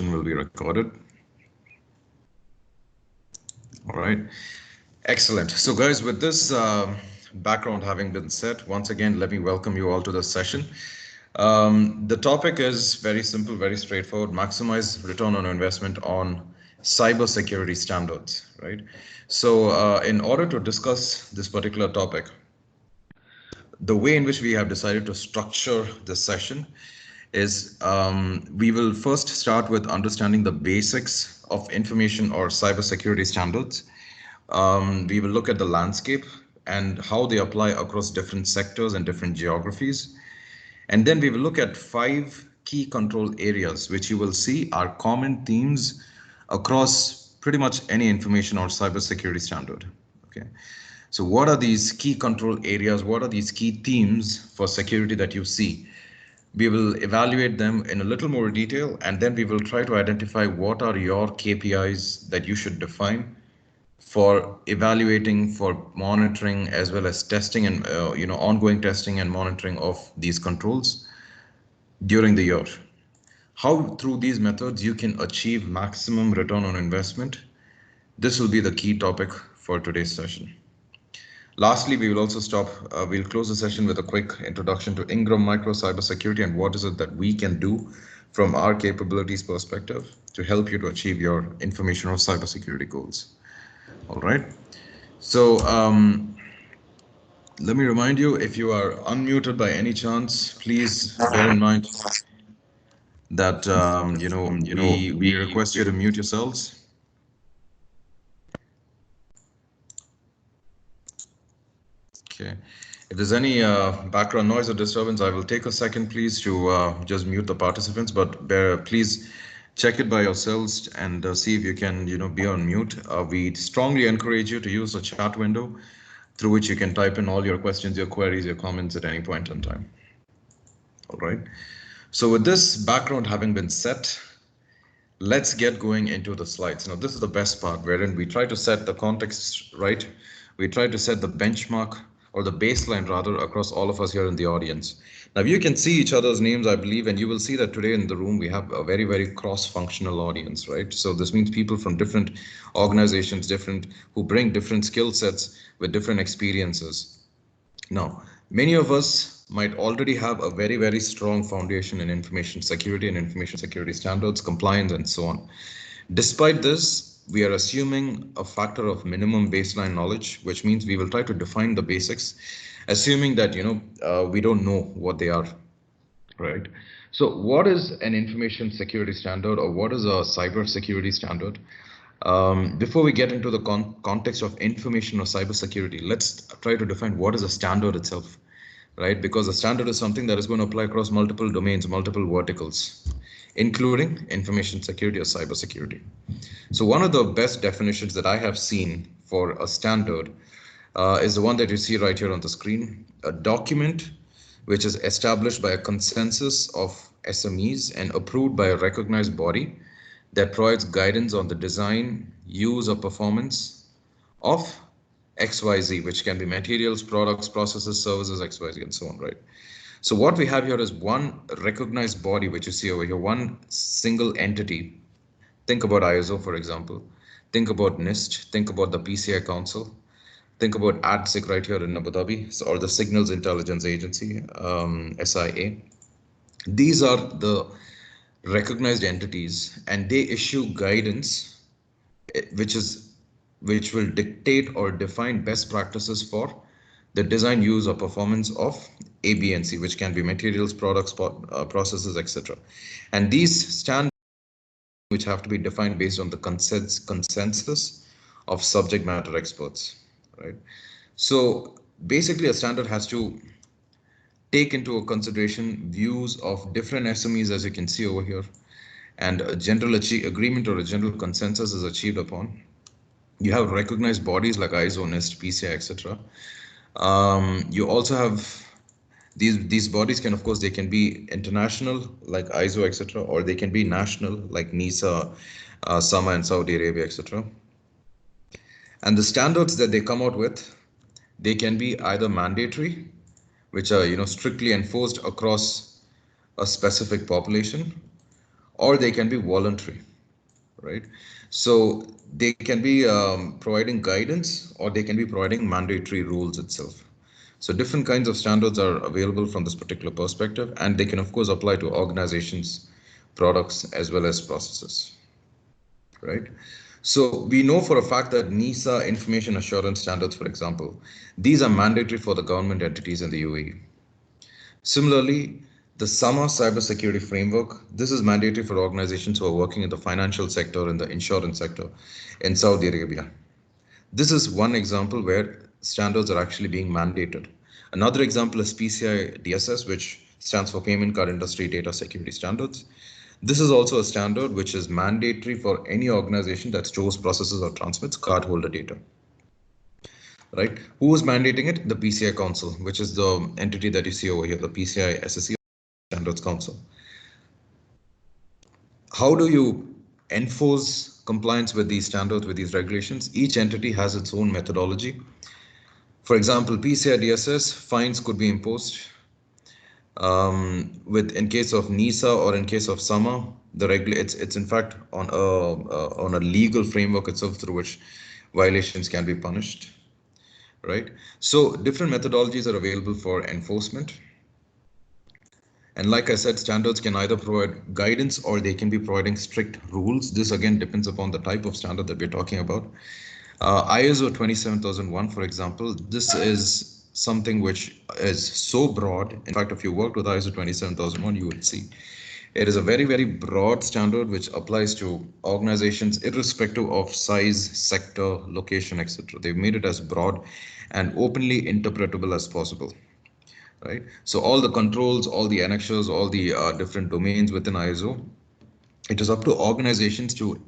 Will be recorded. All right, excellent. So guys, with this background having been set, once again, let me welcome you all to this session. The topic is very simple, very straightforward: maximize return on investment on cybersecurity standards, right? So in order to discuss this particular topic, the way in which we have decided to structure this session is we will first start with understanding the basics of information or cybersecurity standards. We will look at the landscape and how they apply across different sectors and different geographies. And then we will look at 5 key control areas, which you will see are common themes across pretty much any information or cybersecurity standard. Okay. So what are these key control areas? What are these key themes for security that you see? We will evaluate them in a little more detail, and then we will try to identify what are your KPIs that you should define for evaluating, for monitoring, as well as testing and ongoing testing and monitoring of these controls during the year. How through these methods you can achieve maximum return on investment. This will be the key topic for today's session. Lastly, we will also we'll close the session with a quick introduction to Ingram Micro Cyber Security and what is it that we can do from our capabilities perspective to help you to achieve your information or cybersecurity goals. All right. So let me remind you, if you are unmuted by any chance, please bear in mind that we request you to mute yourselves. Okay. If there's any background noise or disturbance, I will take a second, please, to just mute the participants. But please check it by yourselves and see if you can, be on mute. We strongly encourage you to use the chat window through which you can type in all your questions, your queries, your comments at any point in time. All right. So with this background having been set, let's get going into the slides. Now, this is the best part, wherein we try to set the context right. We try to set the benchmark or the baseline rather across all of us here in the audience. Now, you can see each other's names, I believe, and you will see that today in the room we have a very, very cross-functional audience, right? So this means people from different organizations, who bring different skill sets with different experiences. Now, many of us might already have a very, very strong foundation in information security and information security standards, compliance, and so on. Despite this, we are assuming a factor of minimum baseline knowledge, which means we will try to define the basics, assuming that we don't know what they are, right? So what is an information security standard, or what is a cyber security standard? Before we get into the context of information or cybersecurity, let's try to define what is a standard itself, right? Because a standard is something that is going to apply across multiple domains, multiple verticals, including information security or cybersecurity. So one of the best definitions that I have seen for a standard is the one that you see right here on the screen: a document which is established by a consensus of SMEs and approved by a recognized body that provides guidance on the design, use, or performance of XYZ, which can be materials, products, processes, services, XYZ, and so on, right? So what we have here is one recognized body, which you see over here, one single entity. Think about ISO, for example. Think about NIST. Think about the PCI Council. Think about ADSIC right here in Abu Dhabi, or the Signals Intelligence Agency, SIA. These are the recognized entities, and they issue guidance which will dictate or define best practices for the design, use, or performance of A, B, and C, which can be materials, products, processes, etc. And these standards which have to be defined based on the consensus of subject matter experts, right? So basically a standard has to take into consideration views of different SMEs, as you can see over here, and a general agreement or a general consensus is achieved upon. You have recognized bodies like ISO, NIST, PCI, etc. You also have these bodies can, of course, they can be international like ISO, etc., or they can be national like NISA, SAMA in Saudi Arabia, etc. And the standards that they come out with, they can be either mandatory, which are strictly enforced across a specific population, or they can be voluntary, right? So they can be providing guidance, or they can be providing mandatory rules itself. So different kinds of standards are available from this particular perspective, and they can of course apply to organizations, products, as well as processes, right? So we know for a fact that NISA information assurance standards, for example, these are mandatory for the government entities in the UAE. Similarly, the SAMA cybersecurity framework, this is mandatory for organizations who are working in the financial sector and the insurance sector in Saudi Arabia. This is one example where standards are actually being mandated. Another example is PCI DSS, which stands for Payment Card Industry Data Security Standards. This is also a standard which is mandatory for any organization that stores, processes, or transmits cardholder data. Right? Who is mandating it? The PCI Council, which is the entity that you see over here, the PCI SSE Standards Council. How do you enforce compliance with these standards, with these regulations? Each entity has its own methodology. For example, PCI DSS fines could be imposed. With in case of NISA or in case of SAMA, it's in fact on a legal framework itself through which violations can be punished, right? So different methodologies are available for enforcement. And like I said, standards can either provide guidance or they can be providing strict rules. This again depends upon the type of standard that we're talking about. ISO 27001, for example, this is something which is so broad. In fact, if you worked with ISO 27001, you would see it is a very, very broad standard which applies to organizations irrespective of size, sector, location, etc. They've made it as broad and openly interpretable as possible. Right. So all the controls, all the annexures, all the different domains within ISO, it is up to organizations to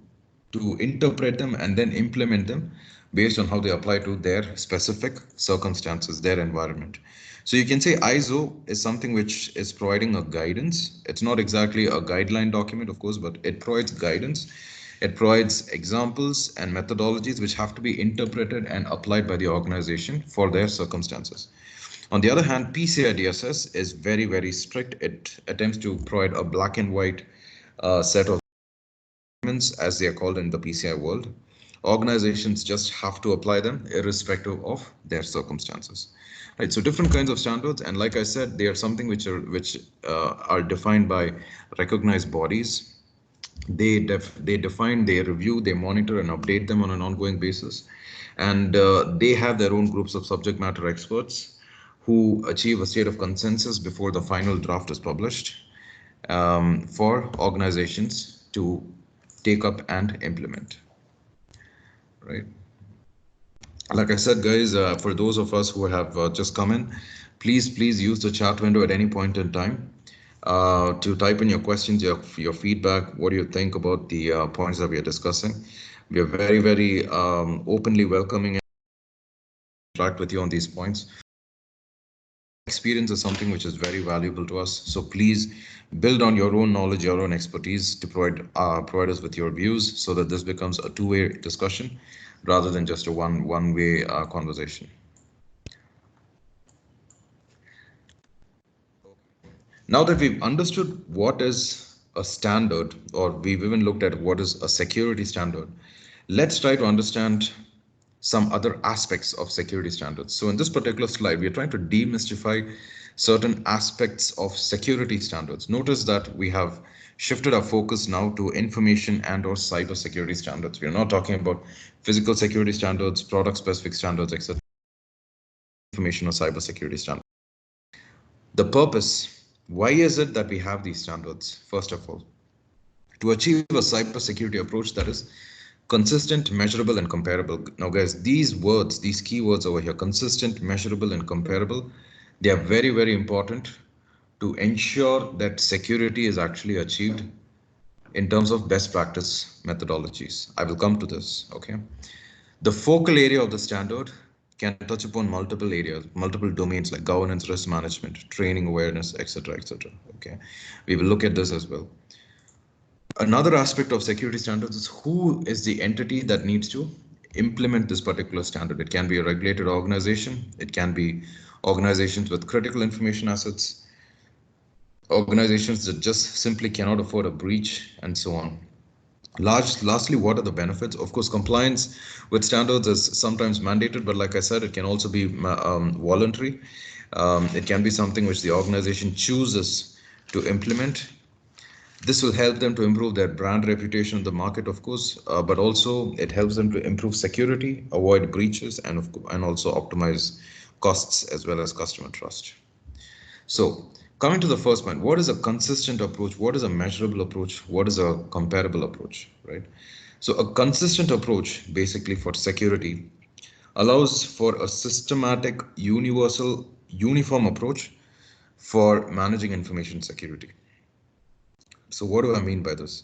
interpret them and then implement them based on how they apply to their specific circumstances, their environment. So you can say ISO is something which is providing a guidance. It's not exactly a guideline document, of course, but it provides guidance. It provides examples and methodologies which have to be interpreted and applied by the organization for their circumstances. On the other hand, PCI DSS is very, very strict. It attempts to provide a black and white set of documents, as they are called in the PCI world. Organizations just have to apply them irrespective of their circumstances. Right, so different kinds of standards, and like I said, they are something which are defined by recognized bodies. They define, they review, they monitor and update them on an ongoing basis, and they have their own groups of subject matter experts who achieve a state of consensus before the final draft is published for organizations to take up and implement. Right. Like I said, guys, for those of us who have just come in, please use the chat window at any point in time to type in your questions, your feedback. What do you think about the points that we are discussing? We are very, very openly welcoming and interact with you on these points. Experience is something which is very valuable to us. So please build on your own knowledge, your own expertise to provide us with your views, so that this becomes a two-way discussion rather than just a one-way conversation. Now that we've understood what is a standard, or we've even looked at what is a security standard, let's try to understand some other aspects of security standards. So in this particular slide, we are trying to demystify certain aspects of security standards. Notice that we have shifted our focus now to information and or cyber security standards. We are not talking about physical security standards, product specific standards, etc. Information or cyber security standards. The purpose, why is it that we have these standards? First of all, to achieve a cyber security approach that is consistent, measurable, and comparable. Now, guys, these words, these keywords over here, consistent, measurable, and comparable, they are very, very important to ensure that security is actually achieved in terms of best practice methodologies. I will come to this, okay? The focal area of the standard can touch upon multiple areas, multiple domains like governance, risk management, training, awareness, etc., etc. Okay, we will look at this as well. Another aspect of security standards is who is the entity that needs to implement this particular standard. It can be a regulated organization. It can be organizations with critical information assets. organizations that just simply cannot afford a breach, and so on. Lastly, what are the benefits? Of course, compliance with standards is sometimes mandated, but like I said, it can also be voluntary. It can be something which the organization chooses to implement. This will help them to improve their brand reputation in the market, of course, but also it helps them to improve security, avoid breaches, and also optimize costs as well as customer trust. So, coming to the first point, what is a consistent approach? What is a measurable approach? What is a comparable approach, right? So, a consistent approach basically for security allows for a systematic, universal, uniform approach for managing information security. So what do I mean by this?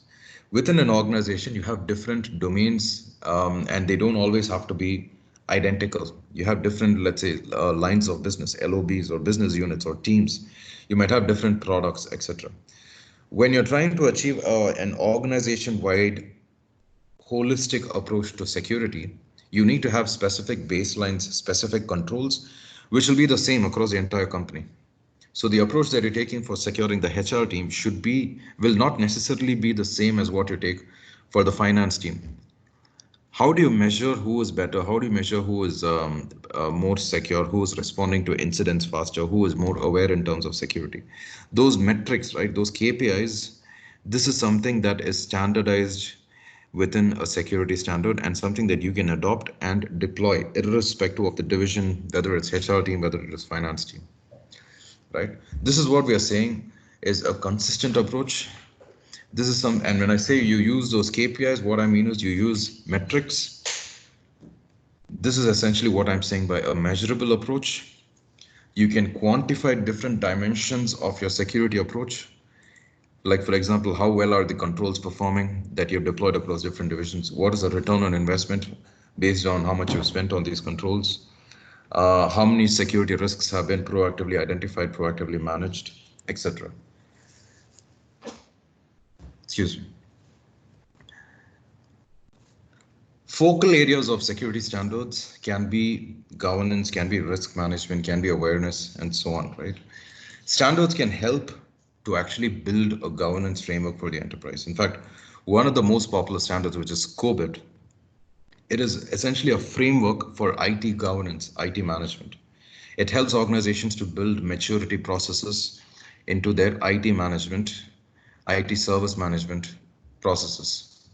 Within an organization, you have different domains, and they don't always have to be identical. You have different, let's say, lines of business, LOBs or business units or teams. You might have different products, etc. When you're trying to achieve an organization-wide holistic approach to security, you need to have specific baselines, specific controls, which will be the same across the entire company. So the approach that you're taking for securing the HR team will not necessarily be the same as what you take for the finance team. How do you measure who is better? How do you measure who is more secure, who is responding to incidents faster, who is more aware in terms of security? Those metrics, right? Those KPIs, this is something that is standardized within a security standard and something that you can adopt and deploy irrespective of the division, whether it's HR team, whether it is finance team. Right? This is what we are saying is a consistent approach. This is and when I say you use those KPIs, what I mean is you use metrics. This is essentially what I'm saying by a measurable approach. You can quantify different dimensions of your security approach. Like, for example, how well are the controls performing that you've deployed across different divisions? What is the return on investment based on how much you've spent on these controls? How many security risks have been proactively identified, proactively managed, etc. Excuse me. Focal areas of security standards can be governance, can be risk management, can be awareness, and so on, right? Standards can help to actually build a governance framework for the enterprise. In fact, one of the most popular standards, which is COBIT, it is essentially a framework for IT governance, IT management. It helps organizations to build maturity processes into their IT management, IT service management processes.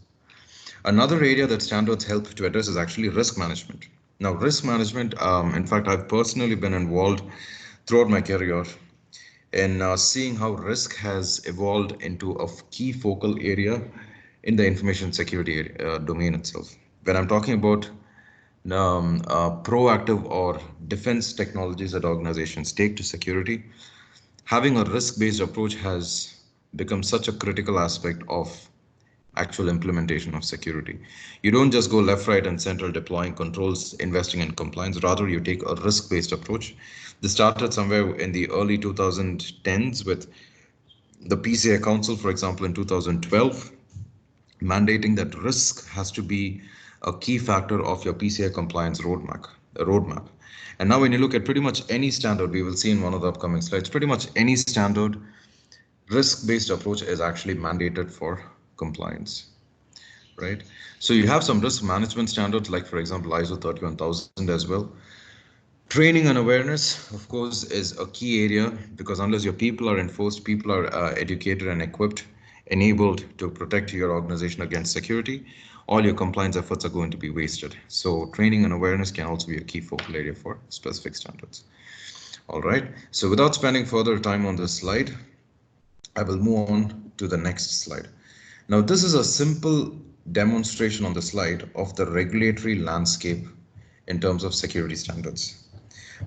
Another area that standards help to address is actually risk management. Now, risk management, in fact, I've personally been involved throughout my career in seeing how risk has evolved into a key focal area in the information security domain itself. When I'm talking about proactive or defense technologies that organizations take to security, having a risk-based approach has become such a critical aspect of actual implementation of security. You don't just go left, right, and center deploying controls, investing in compliance. Rather, you take a risk-based approach. This started somewhere in the early 2010s with the PCI Council, for example, in 2012, mandating that risk has to be a key factor of your PCI compliance roadmap. And now when you look at pretty much any standard, we will see in one of the upcoming slides, pretty much any standard, risk-based approach is actually mandated for compliance, right? So you have some risk management standards, like for example, ISO 31000 as well. Training and awareness, of course, is a key area because unless your people are enforced, people are educated and equipped, enabled to protect your organization against security, all your compliance efforts are going to be wasted. So training and awareness can also be a key focal area for specific standards. All right, so without spending further time on this slide, I will move on to the next slide. Now, this is a simple demonstration on the slide of the regulatory landscape in terms of security standards.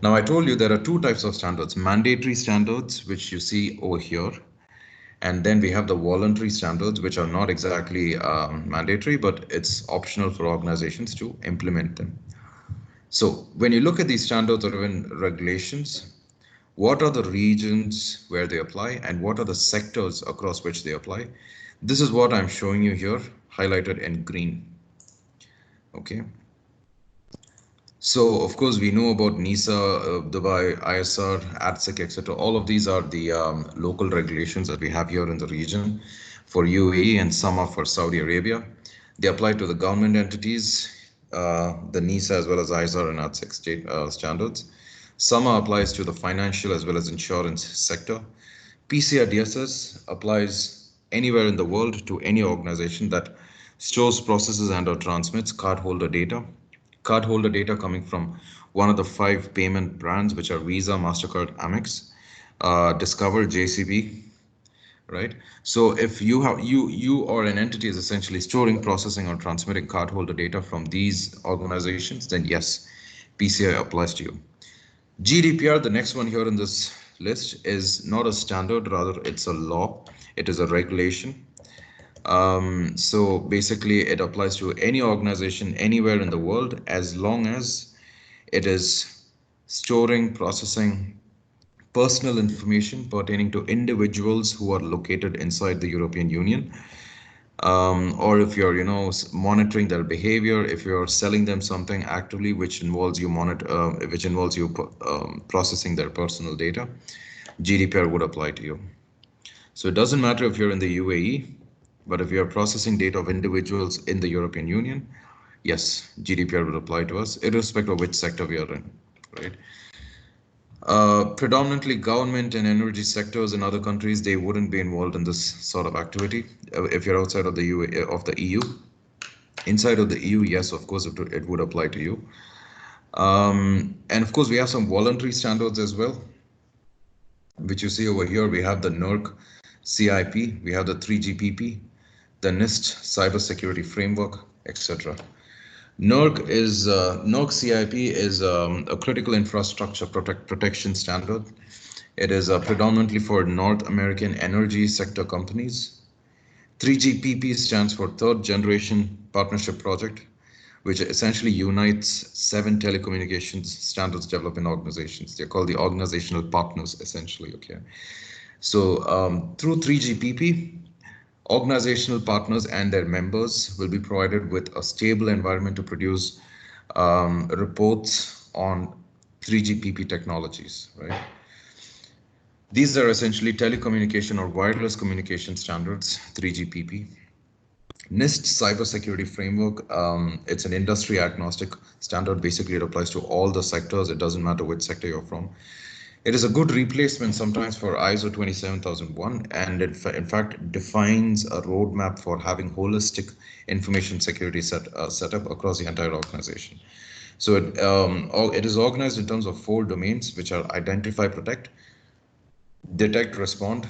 Now, I told you there are two types of standards, mandatory standards, which you see over here, and then we have the voluntary standards, which are not exactly mandatory, but it's optional for organizations to implement them. So when you look at these standards or even regulations, what are the regions where they apply and what are the sectors across which they apply? This is what I'm showing you here, highlighted in green. Okay. So of course we know about NISA, Dubai, ISR, ADSEC, etc. All of these are the local regulations that we have here in the region for UAE, and some are for Saudi Arabia. They apply to the government entities, the NISA as well as ISR and ADSEC state standards. Some applies to the financial as well as insurance sector. PCI DSS applies anywhere in the world to any organization that stores, processes, and/or transmits cardholder data. Cardholder data coming from one of the 5 payment brands, which are Visa, MasterCard, Amex, Discover, JCB, right? So if you or an entity is essentially storing, processing, or transmitting cardholder data from these organizations, then yes, PCI applies to you. GDPR, the next one here in this list, is not a standard, rather it's a law. It is a regulation. So basically it applies to any organization anywhere in the world as long as it is storing, processing personal information pertaining to individuals who are located inside the European Union. Or if you're, monitoring their behavior, if you're selling them something actively, which involves you processing their personal data, GDPR would apply to you. So it doesn't matter if you're in the UAE, but if you're processing data of individuals in the European Union, yes, GDPR would apply to us, irrespective of which sector we are in, right? Predominantly government and energy sectors in other countries, they wouldn't be involved in this sort of activity. If you're outside of the EU, inside of the EU, yes, of course, it would apply to you. And of course, we have some voluntary standards as well, which you see over here. We have the NERC CIP, we have the 3GPP, the NIST Cybersecurity Framework, etc. NERC CIP is a critical infrastructure protection standard. It is predominantly for North American energy sector companies. 3GPP stands for Third Generation Partnership Project, which essentially unites 7 telecommunications standards development organizations. They're called the organizational partners, essentially. Okay. So through 3GPP, organizational partners and their members will be provided with a stable environment to produce reports on 3GPP technologies, right? These are essentially telecommunication or wireless communication standards, 3GPP. NIST Cybersecurity Framework, it's an industry agnostic standard. Basically, it applies to all the sectors. It doesn't matter which sector you're from. It is a good replacement sometimes for ISO 27001, and in fact defines a roadmap for having holistic information security setup across the entire organization. So it is organized in terms of 4 domains, which are identify, protect, detect, respond,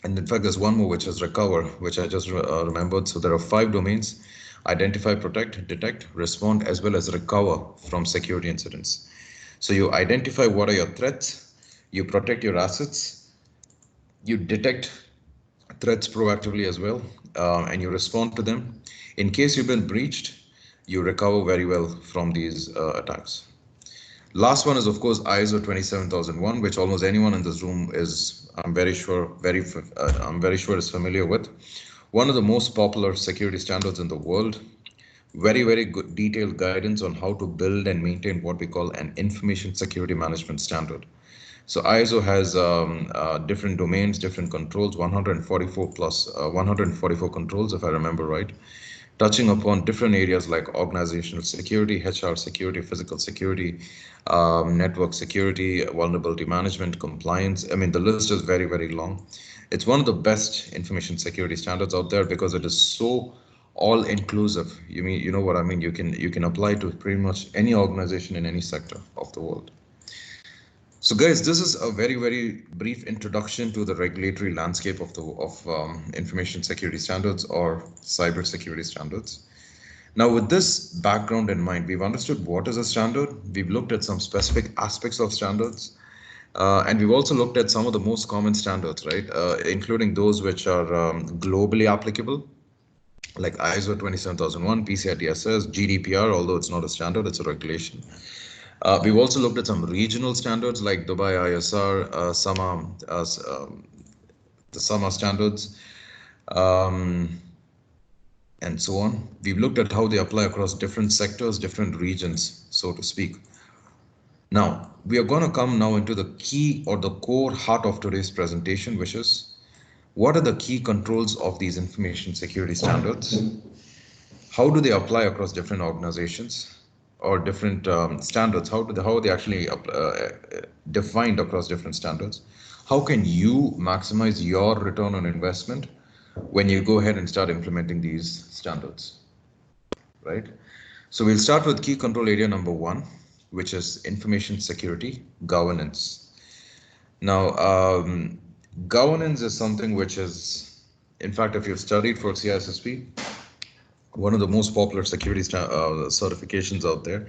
and in fact there's one more, which is recover, which I just remembered. So there are 5 domains: identify, protect, detect, respond, as well as recover from security incidents. So you identify what are your threats, you protect your assets, you detect threats proactively as well, and you respond to them. In case you've been breached, you recover very well from these attacks. Last one is, of course, ISO 27001, which almost anyone in this room is, I'm very sure is familiar with. One of the most popular security standards in the world. Very, very good detailed guidance on how to build and maintain what we call an information security management standard. So ISO has different domains, different controls, 144 controls, if I remember right, touching upon different areas like organizational security, HR security, physical security, network security, vulnerability management, compliance. I mean, the list is very, very long. It's one of the best information security standards out there because it is so all inclusive. You know what I mean? You can apply to pretty much any organization in any sector of the world. So guys, this is a very, very brief introduction to the regulatory landscape of information security standards or cybersecurity standards. Now, with this background in mind, we've understood what is a standard. We've looked at some specific aspects of standards. And we've also looked at some of the most common standards, right? Including those which are globally applicable, like ISO 27001, PCI DSS, GDPR, although it's not a standard, it's a regulation. We've also looked at some regional standards like Dubai ISR, the SAMA standards. and so on. We've looked at how they apply across different sectors, different regions, so to speak. Now, we are going to come now into the key or the core heart of today's presentation, which is what are the key controls of these information security standards? How do they apply across different organizations or different standards? How are they actually defined across different standards? How can you maximize your return on investment when you go ahead and start implementing these standards, right? So we'll start with key control area number one, which is information security governance. Now, governance is something which is, in fact, if you've studied for CISSP, one of the most popular security certifications out there,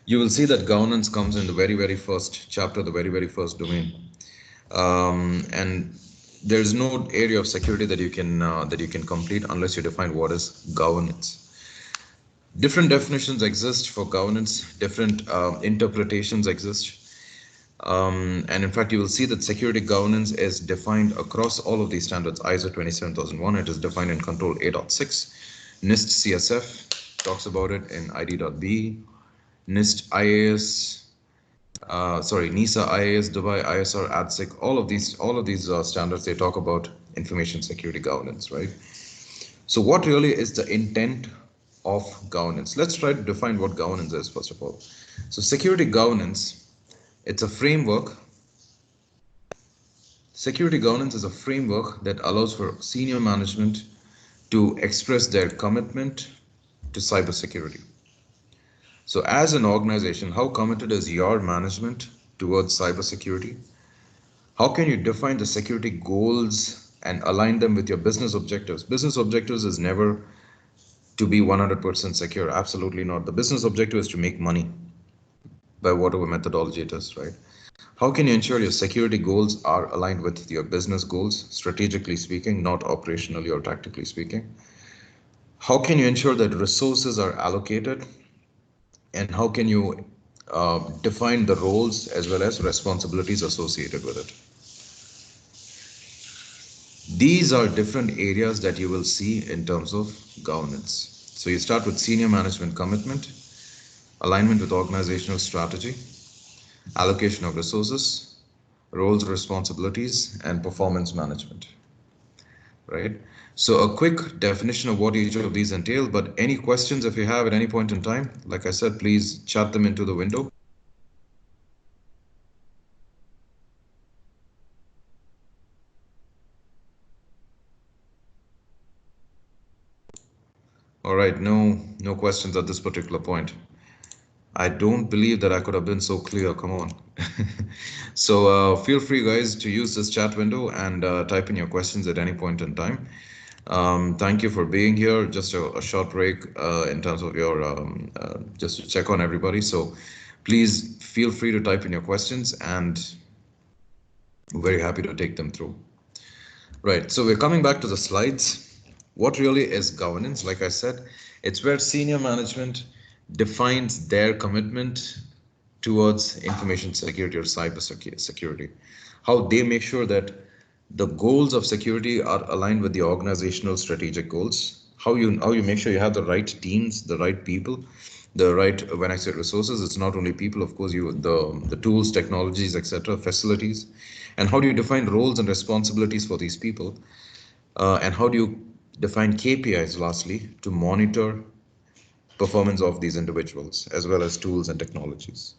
you will see that governance comes in the very, very first chapter, the very, very first domain. And there's no area of security that you can complete unless you define what is governance. Different definitions exist for governance, different interpretations exist. And in fact, you will see that security governance is defined across all of these standards. ISO 27001, it is defined in Control 8.6. NIST CSF talks about it in ID.B. NIST IAS, NISA IAS, Dubai ISR, ADSIC, all of these standards, they talk about information security governance, right? So what really is the intent of governance? Let's try to define what governance is, first of all. So security governance, it's a framework. Security governance is a framework that allows for senior management to express their commitment to cybersecurity. So as an organization, how committed is your management towards cybersecurity? How can you define the security goals and align them with your business objectives? Business objectives is never to be 100% secure. Absolutely not. The business objective is to make money by whatever methodology it is, right? How can you ensure your security goals are aligned with your business goals, strategically speaking, not operationally or tactically speaking? How can you ensure that resources are allocated? And how can you define the roles as well as responsibilities associated with it? These are different areas that you will see in terms of governance. So you start with senior management commitment, alignment with organizational strategy, allocation of resources, roles, responsibilities, and performance management, right? So a quick definition of what each of these entail, but any questions if you have at any point in time, like I said, please chat them into the window. All right, no questions at this particular point. I don't believe that I could have been so clear. Come on. So feel free, guys, to use this chat window and type in your questions at any point in time. Thank you for being here. Just a short break in terms of your just to check on everybody. So please feel free to type in your questions, and we're very happy to take them through. Right. So we're coming back to the slides. What really is governance? Like I said, it's where senior management defines their commitment towards information security or cyber security. How they make sure that the goals of security are aligned with the organizational strategic goals. How you make sure you have the right teams, the right people, the right, when I say resources, it's not only people, of course, the tools, technologies, etc., facilities. And how do you define roles and responsibilities for these people? And how do you define KPIs, lastly, to monitor performance of these individuals, as well as tools and technologies?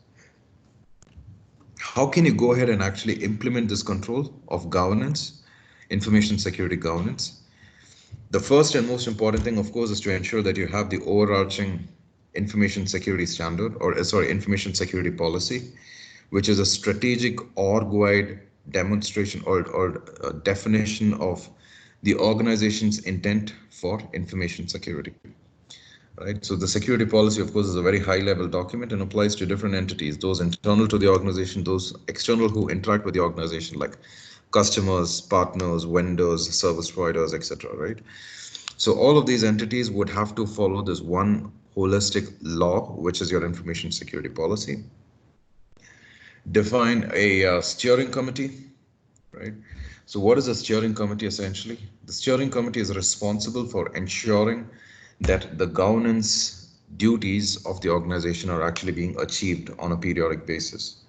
How can you go ahead and actually implement this control of governance, information security governance? The first and most important thing, of course, is to ensure that you have the overarching information security standard, or information security policy, which is a strategic org-wide demonstration or definition of the organization's intent for information security. Right. So the security policy, of course, is a very high level document and applies to different entities, those internal to the organization, those external who interact with the organization, like customers, partners, vendors, service providers, etc. Right. So all of these entities would have to follow this one holistic law, which is your information security policy. Define a steering committee, right? So what is a steering committee essentially? The steering committee is responsible for ensuring that the governance duties of the organization are actually being achieved on a periodic basis,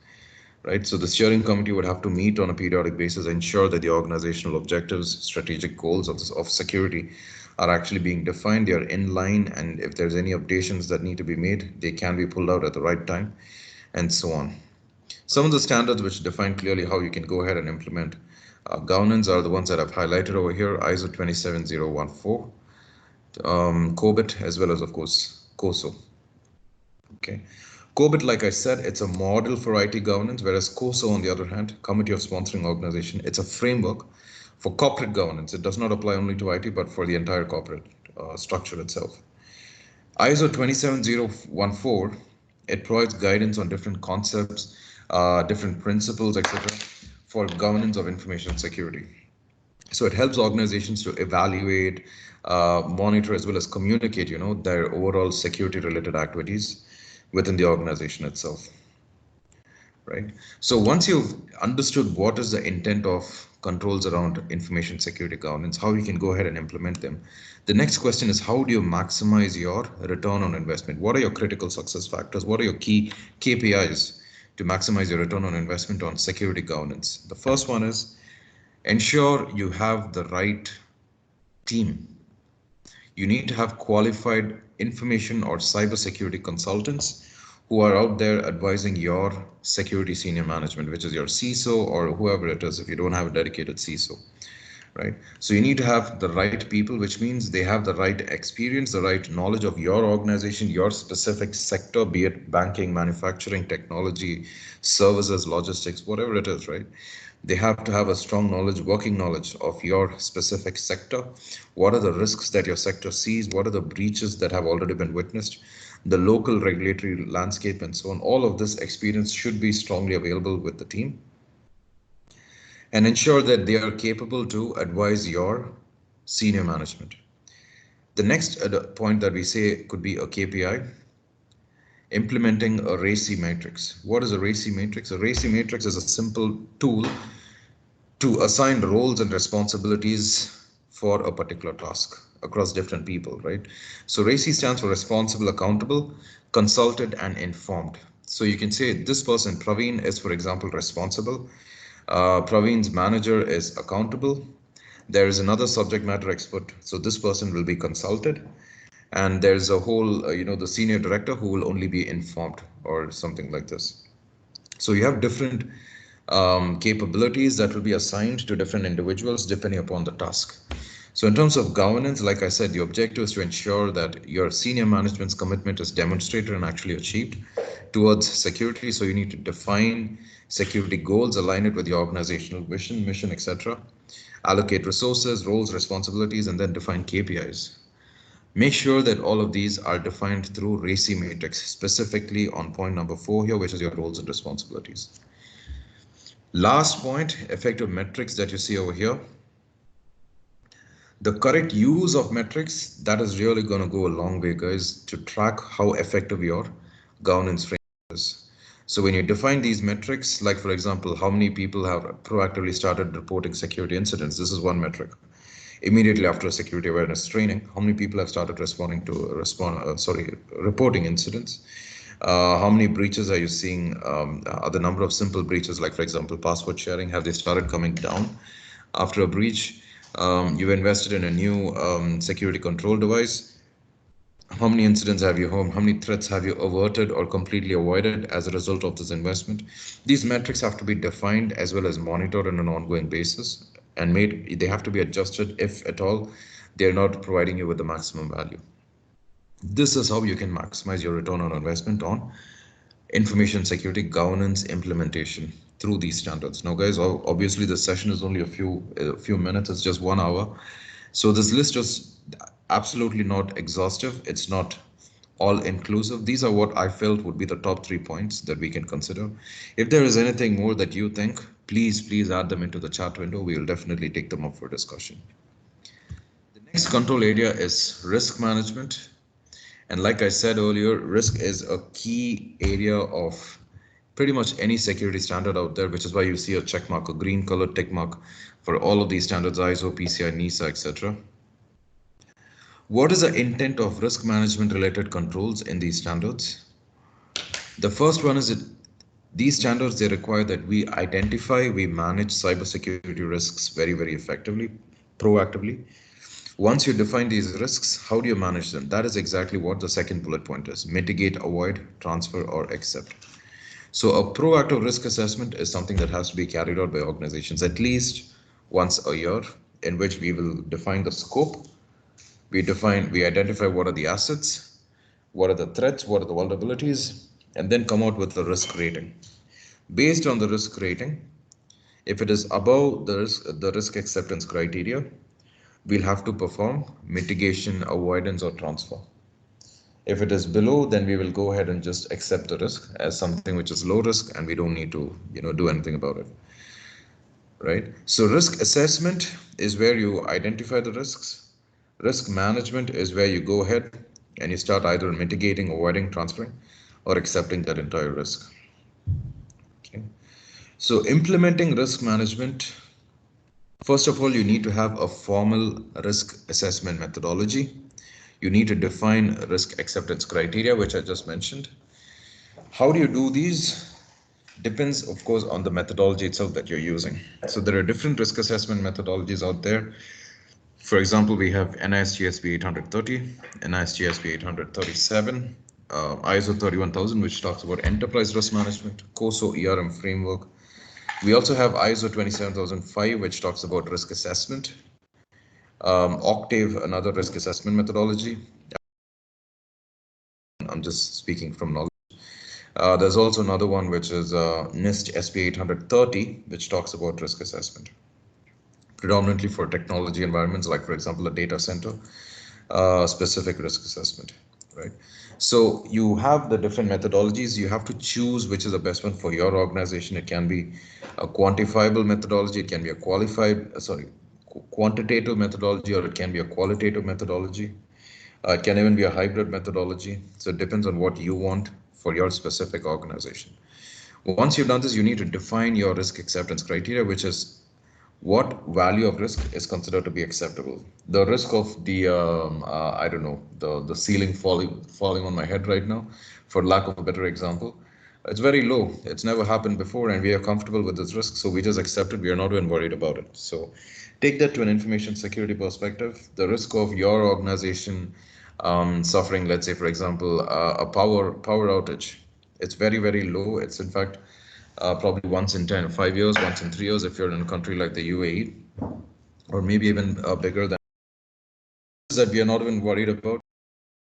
right? So the steering committee would have to meet on a periodic basis, ensure that the organizational objectives, strategic goals of security are actually being defined, they are in line, and if there's any updations that need to be made, they can be pulled out at the right time, and so on. Some of the standards which define clearly how you can go ahead and implement governance are the ones that I've highlighted over here: ISO 27014, COBIT, as well as, of course, COSO. Okay. COBIT, like I said, it's a model for IT governance, whereas COSO, on the other hand, Committee of Sponsoring Organization, it's a framework for corporate governance. It does not apply only to IT, but for the entire corporate structure itself. ISO 27014, it provides guidance on different concepts, different principles, etc., for governance of information security. So it helps organizations to evaluate, monitor, as well as communicate, their overall security related activities within the organization itself, right? So once you've understood what is the intent of controls around information security governance, how you can go ahead and implement them, the next question is, how do you maximize your return on investment? What are your critical success factors? What are your key KPIs to maximize your return on investment on security governance? The first one is, ensure you have the right team. You need to have qualified information or cybersecurity consultants who are out there advising your security senior management, which is your CISO or whoever it is, if you don't have a dedicated CISO, right? So you need to have the right people, which means they have the right experience, the right knowledge of your organization, your specific sector, be it banking, manufacturing, technology, services, logistics, whatever it is, right? They have to have a strong knowledge, working knowledge of your specific sector. What are the risks that your sector sees? What are the breaches that have already been witnessed? The local regulatory landscape and so on. All of this experience should be strongly available with the team, and ensure that they are capable to advise your senior management. The next point that we say could be a KPI, implementing a RACI matrix. What is a RACI matrix? A RACI matrix is a simple tool to assign roles and responsibilities for a particular task across different people, right? So RACI stands for responsible, accountable, consulted, and informed. So you can say this person, Praveen, is, for example, responsible. Praveen's manager is accountable. There is another subject matter expert, so this person will be consulted. And there's a whole, the senior director who will only be informed, or something like this. So you have different capabilities that will be assigned to different individuals depending upon the task. So in terms of governance, like I said, the objective is to ensure that your senior management's commitment is demonstrated and actually achieved towards security. So you need to define security goals, align it with your organizational vision, mission, etc. Allocate resources, roles, responsibilities, and then define KPIs. Make sure that all of these are defined through RACI matrix, specifically on point number 4 here, which is your roles and responsibilities. Last point, effective metrics that you see over here. The correct use of metrics, that is really going to go a long way, guys, to track how effective your governance framework is. So when you define these metrics, like for example, how many people have proactively started reporting security incidents, this is one metric. Immediately after a security awareness training, how many people have started reporting incidents? How many breaches are you seeing? The number of simple breaches, like for example, password sharing, have they started coming down after a breach? You've invested in a new security control device. How many incidents have you How many threats have you averted or completely avoided as a result of this investment? These metrics have to be defined as well as monitored on an ongoing basis, and they have to be adjusted if at all they're not providing you with the maximum value. This is how you can maximize your return on investment on information security governance implementation through these standards. Now, guys, obviously the session is only a few minutes. It's just 1 hour. So this list is absolutely not exhaustive. It's not all inclusive. These are what I felt would be the top 3 points that we can consider. If there is anything more that you think, please add them into the chat window. We will definitely take them up for discussion. The next control area is risk management. And like I said earlier, risk is a key area of pretty much any security standard out there, which is why you see a check mark, a green colored tick mark for all of these standards: ISO, PCI, NISA, etc. What is the intent of risk management related controls in these standards? The first one is these standards, they require that we identify, we manage cybersecurity risks very effectively, proactively. Once you define these risks, how do you manage them? That is exactly what the second bullet point is: mitigate, avoid, transfer, or accept. So a proactive risk assessment is something that has to be carried out by organizations at least once a year, in which we will define the scope, we identify what are the assets, what are the threats, what are the vulnerabilities, and then come out with a risk rating. Based on the risk rating, if it is above the risk acceptance criteria, we'll have to perform mitigation, avoidance, or transfer. If it is below, then we will go ahead and just accept the risk as something which is low risk, and we don't need to, do anything about it, right? So risk assessment is where you identify the risks. Risk management is where you go ahead and you start either mitigating, avoiding, transferring, or accepting that entire risk. Okay. So implementing risk management, first of all, you need to have a formal risk assessment methodology. You need to define risk acceptance criteria, which I just mentioned. How do you do these? Depends, of course, on the methodology itself that you're using. So there are different risk assessment methodologies out there. For example, we have NIST-GSB 830, NIST-GSB 837, ISO 31000, which talks about enterprise risk management, COSO ERM framework. We also have ISO 27005, which talks about risk assessment. Octave, another risk assessment methodology. I'm just speaking from knowledge. There's also another one, which is NIST SP 830, which talks about risk assessment, predominantly for technology environments, like, for example, a data center, specific risk assessment, right? So you have the different methodologies. You have to choose which is the best one for your organization. It can be a quantifiable methodology. It can be a quantitative methodology, or it can be a qualitative methodology. It can even be a hybrid methodology. So it depends on what you want for your specific organization. Once you've done this, you need to define your risk acceptance criteria, which is what value of risk is considered to be acceptable. The risk of the I don't know, the ceiling falling on my head right now, for lack of a better example, it's very low. It's never happened before, and we are comfortable with this risk, so we just accept it. We are not even worried about it. So take that to an information security perspective. The risk of your organization suffering, let's say, for example, a power outage, it's very low. It's in fact probably once in 5 years, once in 3 years, if you're in a country like the UAE, or maybe even bigger than that. We are not even worried about.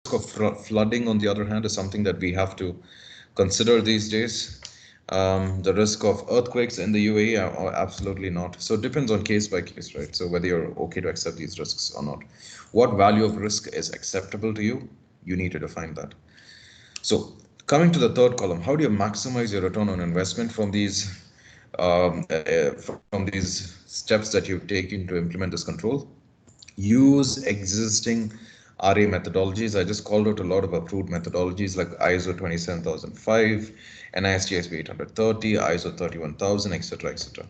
The risk of flooding, on the other hand, is something that we have to consider these days. The risk of earthquakes in the UAE are absolutely not. So it depends on case by case, right? So whether you're okay to accept these risks or not. What value of risk is acceptable to you? You need to define that. So coming to the third column, how do you maximize your return on investment from these steps that you've taken to implement this control? Use existing RA methodologies. I just called out a lot of approved methodologies like ISO 27005, NIST 830, ISO 31000, etc., etc.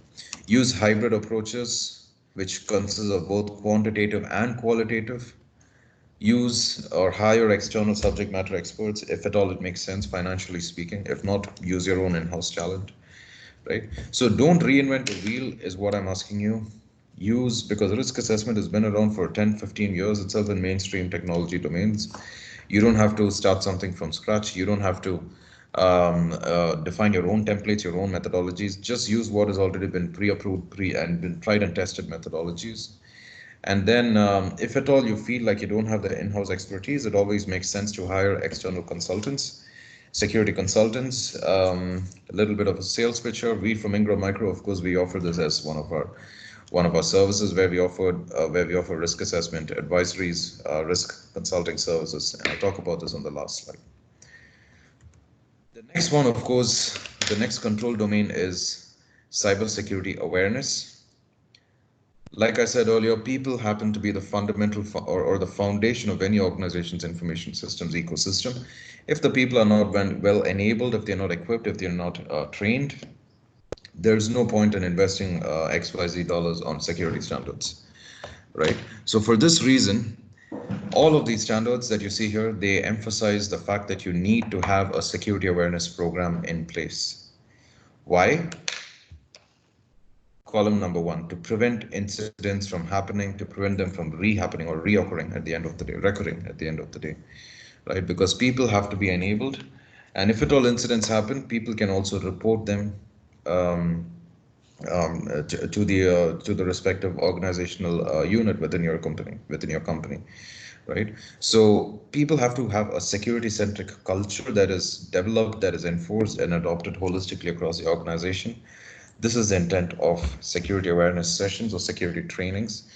Use hybrid approaches, which consists of both quantitative and qualitative. Use or hire external subject matter experts, if at all it makes sense, financially speaking. If not, use your own in-house talent, right? So don't reinvent the wheel is what I'm asking you. Use, because risk assessment has been around for 10-15 years itself in mainstream technology domains. You don't have to start something from scratch. You don't have to define your own templates, your own methodologies. Just use what has already been pre-approved, and been tried and tested methodologies. And then if at all you feel like you don't have the in-house expertise, it always makes sense to hire external consultants, security consultants, a little bit of a sales pitcher. We from Ingram Micro, of course, we offer this as one of our services, where we offer risk assessment advisories, risk consulting services, and I'll talk about this on the last slide. The next one, of course, the next control domain is cybersecurity awareness. Like I said earlier, people happen to be the fundamental or the foundation of any organization's information systems ecosystem. If the people are not well enabled, if they're not equipped, if they're not trained, there's no point in investing XYZ dollars on security standards, right? So for this reason, All of these standards that you see here, they emphasize the fact that you need to have a security awareness program in place. Why? Column number one, to prevent incidents from happening, to prevent them from re-happening or reoccurring at the end of the day, recurring at the end of the day, right? Because people have to be enabled, and if at all incidents happen, people can also report them um, to the respective organizational unit within your company, right? So people have to have a security centric culture that is developed, that is enforced and adopted holistically across the organization. This is the intent of security awareness sessions or security trainings.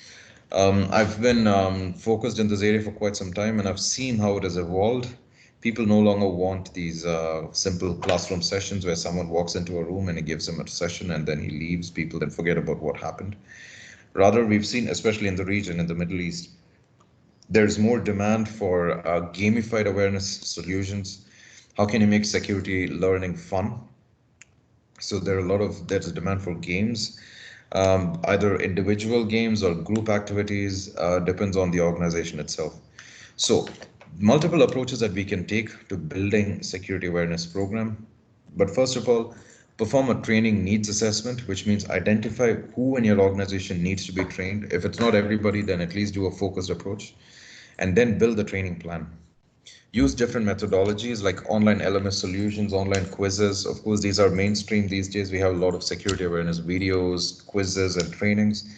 I've been focused in this area for quite some time, and I've seen how it has evolved. People no longer want these simple classroom sessions where someone walks into a room and he gives them a session and then he leaves. People then forget about what happened. Rather, we've seen, especially in the region, in the Middle East, there's more demand for gamified awareness solutions. How can you make security learning fun? So there's a demand for games, either individual games or group activities, depends on the organization itself. So multiple approaches that we can take to building security awareness program. But first of all, perform a training needs assessment, which means identify who in your organization needs to be trained. If it's not everybody, then at least do a focused approach, and then build the training plan. Use different methodologies like online LMS solutions, online quizzes. Of course, these are mainstream these days. We have a lot of security awareness videos, quizzes, and trainings,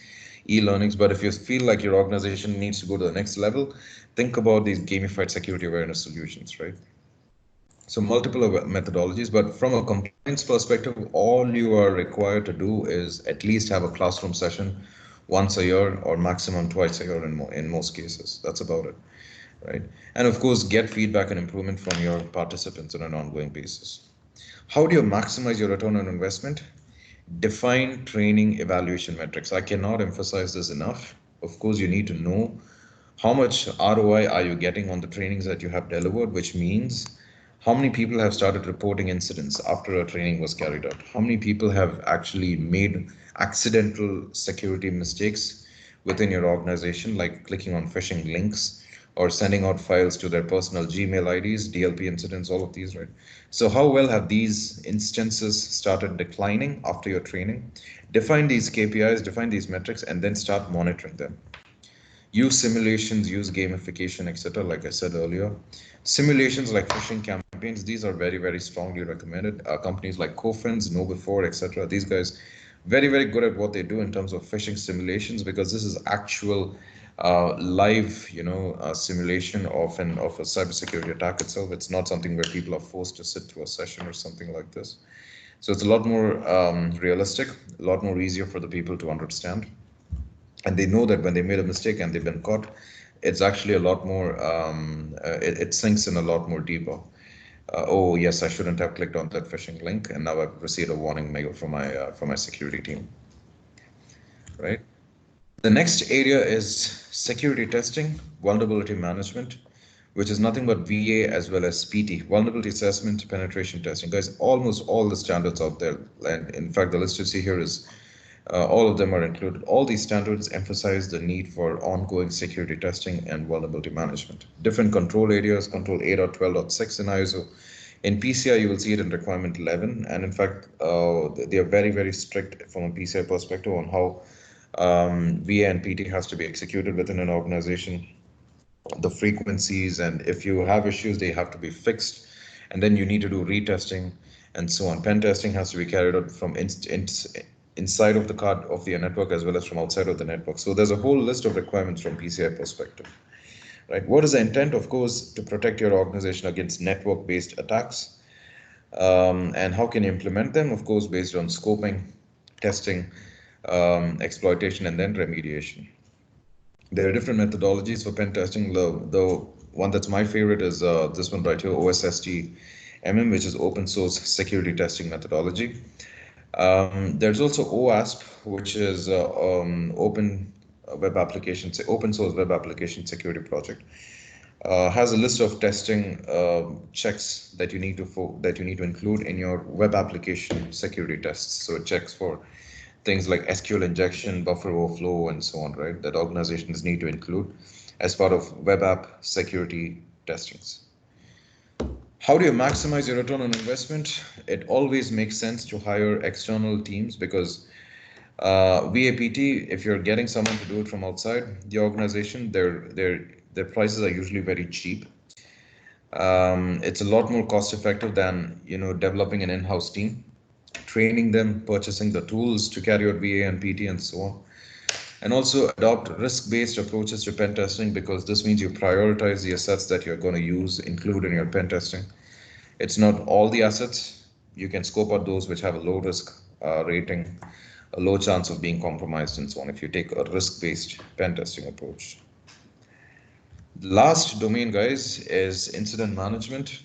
e-learnings. But if you feel like your organization needs to go to the next level, think about these gamified security awareness solutions, right? So multiple methodologies, but from a compliance perspective, all you are required to do is at least have a classroom session once a year or maximum twice a year in most cases. That's about it, right? And of course, get feedback and improvement from your participants on an ongoing basis. How do you maximize your return on investment? Define training evaluation metrics. I cannot emphasize this enough. Of course, you need to know how much ROI are you getting on the trainings that you have delivered, which means how many people have started reporting incidents after a training was carried out? How many people have actually made accidental security mistakes within your organization, like clicking on phishing links or sending out files to their personal Gmail IDs, DLP incidents, all of these, right? So how well have these instances started declining after your training? Define these KPIs, define these metrics, and then start monitoring them. Use simulations, use gamification, etc. Like I said earlier, simulations like phishing campaigns, these are very, very strongly recommended. Companies like Cofins, KnowBe4, etc. These guys very, very good at what they do in terms of phishing simulations, because this is actual live, simulation of a cybersecurity attack itself. It's not something where people are forced to sit through a session or something like this. So it's a lot more realistic, a lot more easier for the people to understand, and they know that when they made a mistake and they've been caught, it's actually a lot more, it sinks in a lot more deeper. Oh yes, I shouldn't have clicked on that phishing link, and now I've received a warning mail from my security team, right? The next area is security testing, vulnerability management, which is nothing but VA as well as PT, vulnerability assessment, penetration testing. Guys, almost all the standards out there, and in fact, the list you see here is all of them are included. All these standards emphasize the need for ongoing security testing and vulnerability management. Different control areas, control 8.12.6 in ISO. In PCI, you will see it in requirement 11. And in fact, they are very, very strict from a PCI perspective on how VA and PT has to be executed within an organization, the frequencies, and if you have issues, they have to be fixed. And then you need to do retesting and so on. Pen testing has to be carried out from inside of the card of the network as well as from outside of the network. So there's a whole list of requirements from PCI perspective, right? What is the intent? Of course, to protect your organization against network-based attacks. And how can you implement them? Of course, based on scoping, testing, exploitation, and then remediation. There are different methodologies for pen testing. The one that's my favorite is this one right here, OSST-MM, which is open source security testing methodology. There's also OASP, which is open source web application security project. Has a list of testing checks that you need to include in your web application security tests. So it checks for things like SQL injection, buffer overflow, and so on, right? That organizations need to include. as part of web app security testings. How do you maximize your return on investment? It always makes sense to hire external teams because VAPT, if you're getting someone to do it from outside the organization, their prices are usually very cheap. It's a lot more cost effective than developing an in-house team, training them, purchasing the tools to carry out VA and PT and so on. And also adopt risk-based approaches to pen testing, because this means you prioritize the assets that you're going to use, include in your pen testing. It's not all the assets. You can scope out those which have a low risk rating, a low chance of being compromised and so on if you take a risk-based pen testing approach. The last domain, guys, is incident management.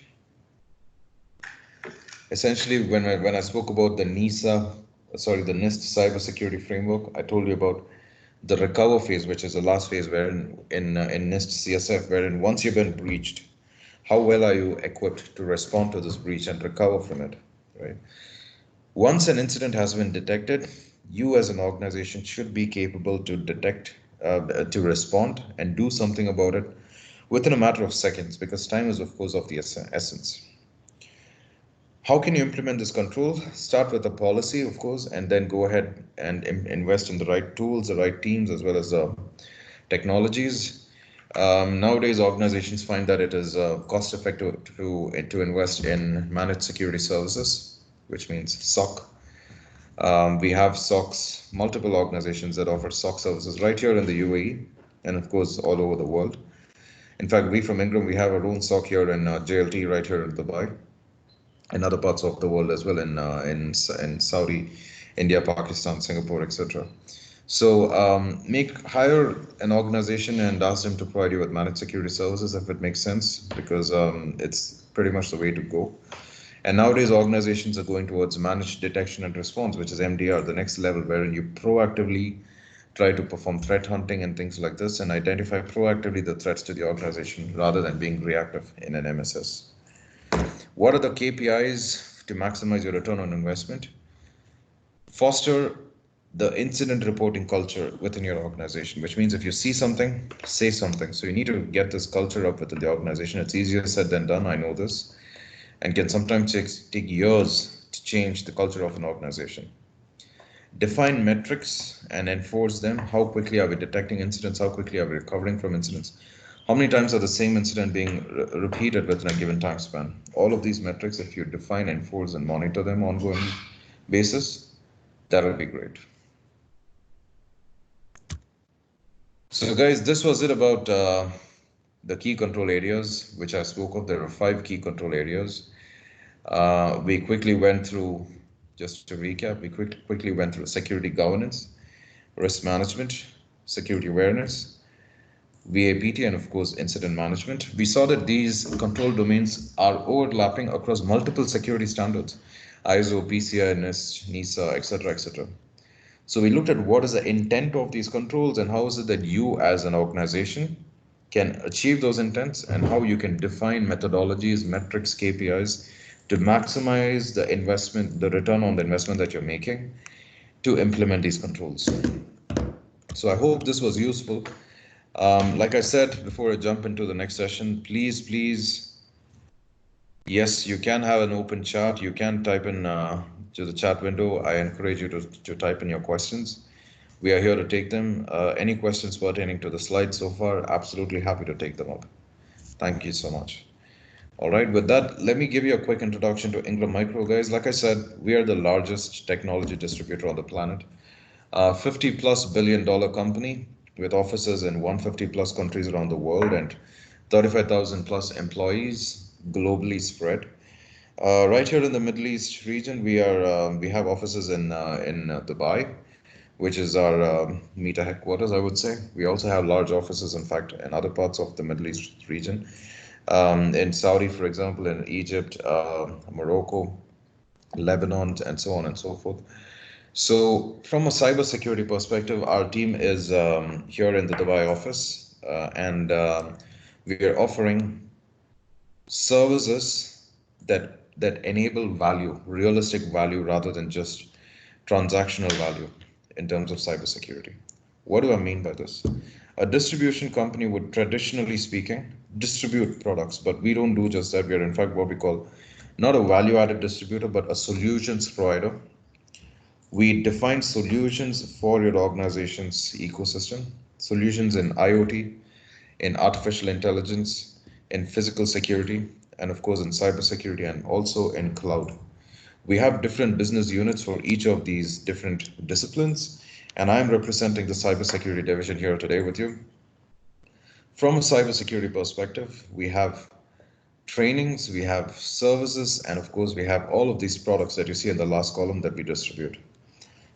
Essentially, when I spoke about the NIST cybersecurity framework, I told you about the recover phase, which is the last phase wherein in NIST CSF, wherein once you've been breached, how well are you equipped to respond to this breach and recover from it, right? Once an incident has been detected, you as an organization should be capable to detect, to respond and do something about it within a matter of seconds, because time is, of course, of the essence. How can you implement this control? Start with a policy, of course, and then go ahead and invest in the right tools, the right teams, as well as technologies. Nowadays, organizations find that it is cost effective to invest in managed security services, which means SOC. We have SOCs, multiple organizations that offer SOC services right here in the UAE, and of course all over the world. In fact, we from Ingram, we have our own SOC here in JLT right here in Dubai, and other parts of the world as well, in Saudi, India, Pakistan, Singapore, etc. So hire an organization and ask them to provide you with managed security services if it makes sense, because it's pretty much the way to go. And nowadays, organizations are going towards managed detection and response, which is MDR, the next level, wherein you proactively try to perform threat hunting and things like this and identify proactively the threats to the organization rather than being reactive in an MSS. What are the KPIs to maximize your return on investment? Foster the incident reporting culture within your organization, which means if you see something, say something. So you need to get this culture up within the organization. It's easier said than done, I know this, and can sometimes take years to change the culture of an organization. Define metrics and enforce them. How quickly are we detecting incidents? How quickly are we recovering from incidents? How many times are the same incident being repeated within a given time span? All of these metrics, if you define, enforce, and monitor them on ongoing basis, that will be great. So guys, this was it about the key control areas which I spoke of. There are 5 key control areas. We quickly went through, just to recap, we quickly went through security governance, risk management, security awareness, VAPT, and of course incident management. We saw that these control domains are overlapping across multiple security standards, ISO, PCI, NIST, NISA, etc., etc. So we looked at what is the intent of these controls and how is it that you as an organization can achieve those intents, and how you can define methodologies, metrics, KPIs to maximize the investment, the return on the investment that you're making to implement these controls. So I hope this was useful. Like I said, before I jump into the next session, please, yes, you can have an open chat. You can type in to the chat window. I encourage you to type in your questions. We are here to take them. Any questions pertaining to the slides so far, absolutely happy to take them up. Thank you so much. All right, with that, let me give you a quick introduction to Ingram Micro, guys. Like I said, we are the largest technology distributor on the planet. $50+ billion company with offices in 150+ countries around the world and 35,000+ employees globally spread. Right here in the Middle East region, we have offices in Dubai, which is our META headquarters, I would say. We also have large offices, in fact, in other parts of the Middle East region. In Saudi, for example, in Egypt, Morocco, Lebanon, and so on and so forth. So from a cybersecurity perspective, our team is here in the Dubai office, and we are offering services that enable value, realistic value, rather than just transactional value in terms of cybersecurity. What do I mean by this? A distribution company would, traditionally speaking, distribute products, but we don't do just that. We are in fact what we call not a value-added distributor, but a solutions provider. We define solutions for your organization's ecosystem, solutions in IoT, in artificial intelligence, in physical security, and of course in cybersecurity, and also in cloud. We have different business units for each of these different disciplines, and I'm representing the cybersecurity division here today with you. From a cybersecurity perspective, we have trainings, we have services, and of course we have all of these products that you see in the last column that we distribute.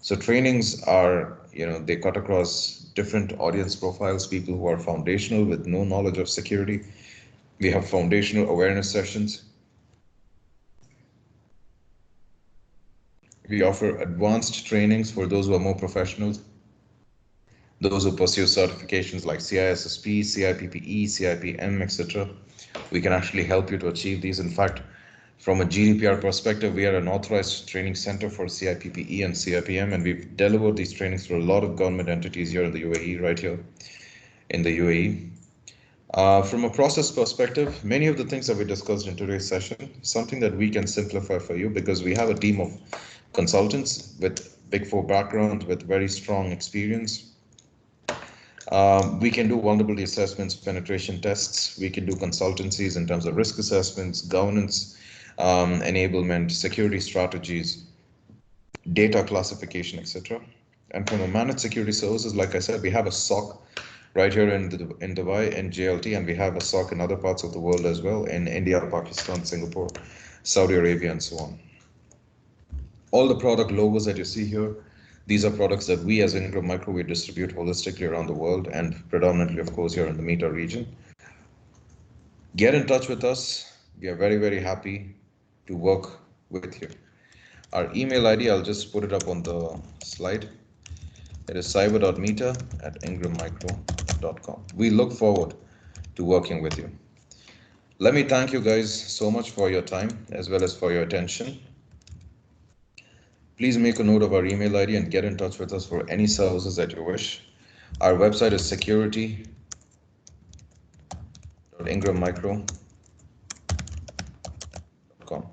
So trainings are, they cut across different audience profiles, people who are foundational with no knowledge of security. We have foundational awareness sessions. We offer advanced trainings for those who are more professionals, those who pursue certifications like CISSP, CIPPE, CIPM, etc. We can actually help you to achieve these. In fact, from a GDPR perspective, we are an authorized training center for CIPPE and CIPM, and we've delivered these trainings for a lot of government entities here in the UAE, right here in the UAE. From a process perspective, many of the things that we discussed in today's session, something that we can simplify for you because we have a team of consultants with Big Four background, with very strong experience. We can do vulnerability assessments, penetration tests. We can do consultancies in terms of risk assessments, governance, enablement, security strategies, data classification, etc. And from a managed security services, like I said, we have a SOC right here in Dubai, in JLT, and we have a SOC in other parts of the world as well, in India, Pakistan, Singapore, Saudi Arabia, and so on. All the product logos that you see here, these are products that we as Ingram Micro, we distribute holistically around the world and predominantly, of course, here in the META region. Get in touch with us. We are very, very happy to work with you. Our email ID, I'll just put it up on the slide. It is cyber.meta@ingrammicro.com. We look forward to working with you. Let me thank you guys so much for your time as well as for your attention. Please make a note of our email ID and get in touch with us for any services that you wish. Our website is security.ingrammicro.com.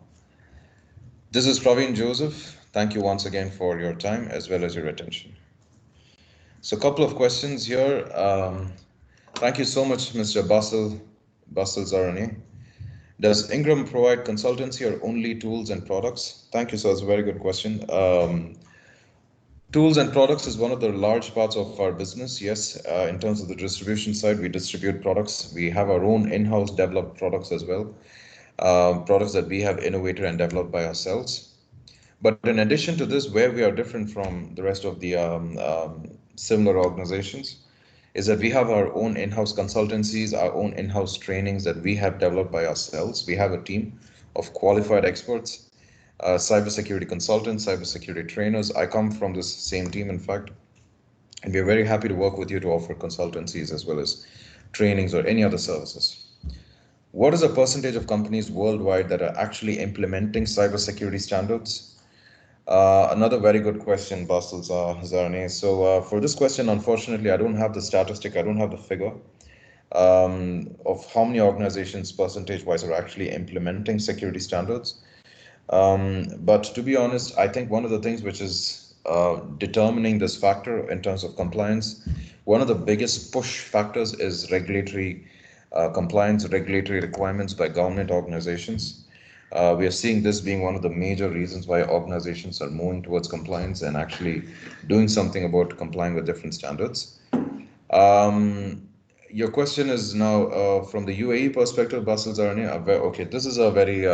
This is Praveen Joseph. Thank you once again for your time as well as your attention. So a couple of questions here. Thank you so much, Mr. Basil Zarani. Does Ingram provide consultancy or only tools and products? Thank you, sir. It's a very good question. Tools and products is one of the large parts of our business. Yes, in terms of the distribution side, we distribute products. We have our own in-house developed products as well. Products that we have innovated and developed by ourselves. But in addition to this, where we are different from the rest of the similar organizations is that we have our own in-house consultancies, our own in-house trainings that we have developed by ourselves. We have a team of qualified experts, cybersecurity consultants, cybersecurity trainers. I come from this same team, in fact, and we are very happy to work with you to offer consultancies as well as trainings or any other services. What is the percentage of companies worldwide that are actually implementing cybersecurity standards? Another very good question, Basil Zarni. So for this question, unfortunately, I don't have the statistic, I don't have the figure of how many organizations percentage-wise are actually implementing security standards. But to be honest, I think one of the things which is determining this factor in terms of compliance, one of the biggest push factors is regulatory compliance, regulatory requirements by government organizations. We are seeing this being one of the major reasons why organizations are moving towards compliance and actually doing something about complying with different standards. Your question is now from the UAE perspective, Basil Zarani. Okay, this is a very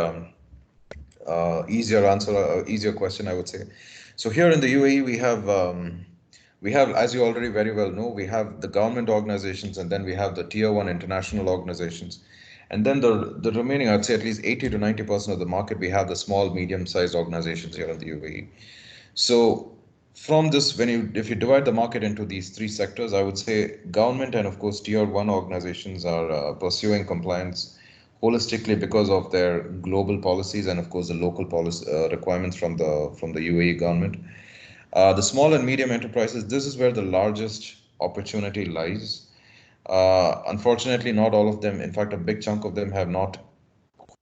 easier question, I would say. So here in the UAE, we have, as you already very well know, we have the government organizations, and then we have the tier 1 international organizations. And then the remaining, I'd say at least 80 to 90% of the market, we have the small, medium-sized organizations here in the UAE. So from this, if you divide the market into these three sectors, I would say government and of course tier 1 organizations are pursuing compliance holistically because of their global policies and of course the local policy requirements from the UAE government. The small and medium enterprises, this is where the largest opportunity lies. Unfortunately, not all of them, in fact, a big chunk of them have not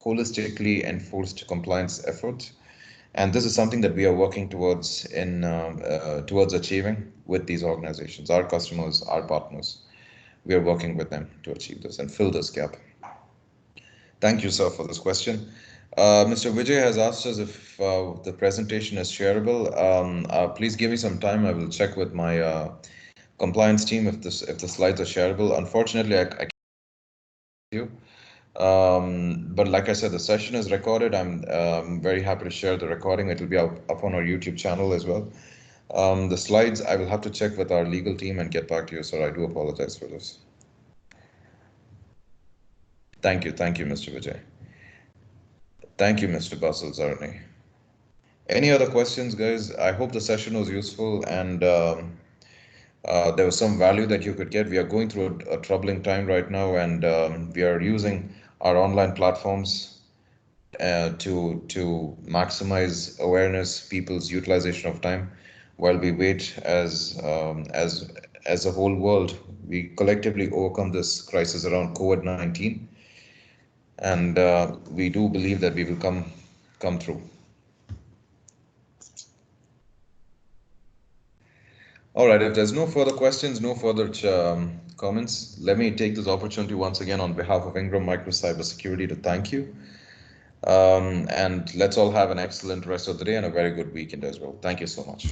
holistically enforced compliance efforts. And this is something that we are working towards achieving with these organizations, our customers, our partners. We are working with them to achieve this and fill this gap. Thank you, sir, for this question. Mr. Vijay has asked us if the presentation is shareable. Please give me some time. I will check with my compliance team if the slides are shareable. Unfortunately, I can't you. But like I said, the session is recorded. I'm very happy to share the recording. It will be up on our YouTube channel as well. The slides, I will have to check with our legal team and get back to you, sir. I do apologize for this. Thank you, Mr. Vijay. Thank you, Mr. Basil Zarni. Any other questions, guys? I hope the session was useful and there was some value that you could get. We are going through a troubling time right now, and we are using our online platforms to maximize awareness, people's utilization of time, while we wait as a whole world, we collectively overcome this crisis around COVID-19, and we do believe that we will come through. All right, if there's no further questions, no further comments, let me take this opportunity once again on behalf of Ingram Micro Cyber Security to thank you. And let's all have an excellent rest of the day and a very good weekend as well. Thank you so much.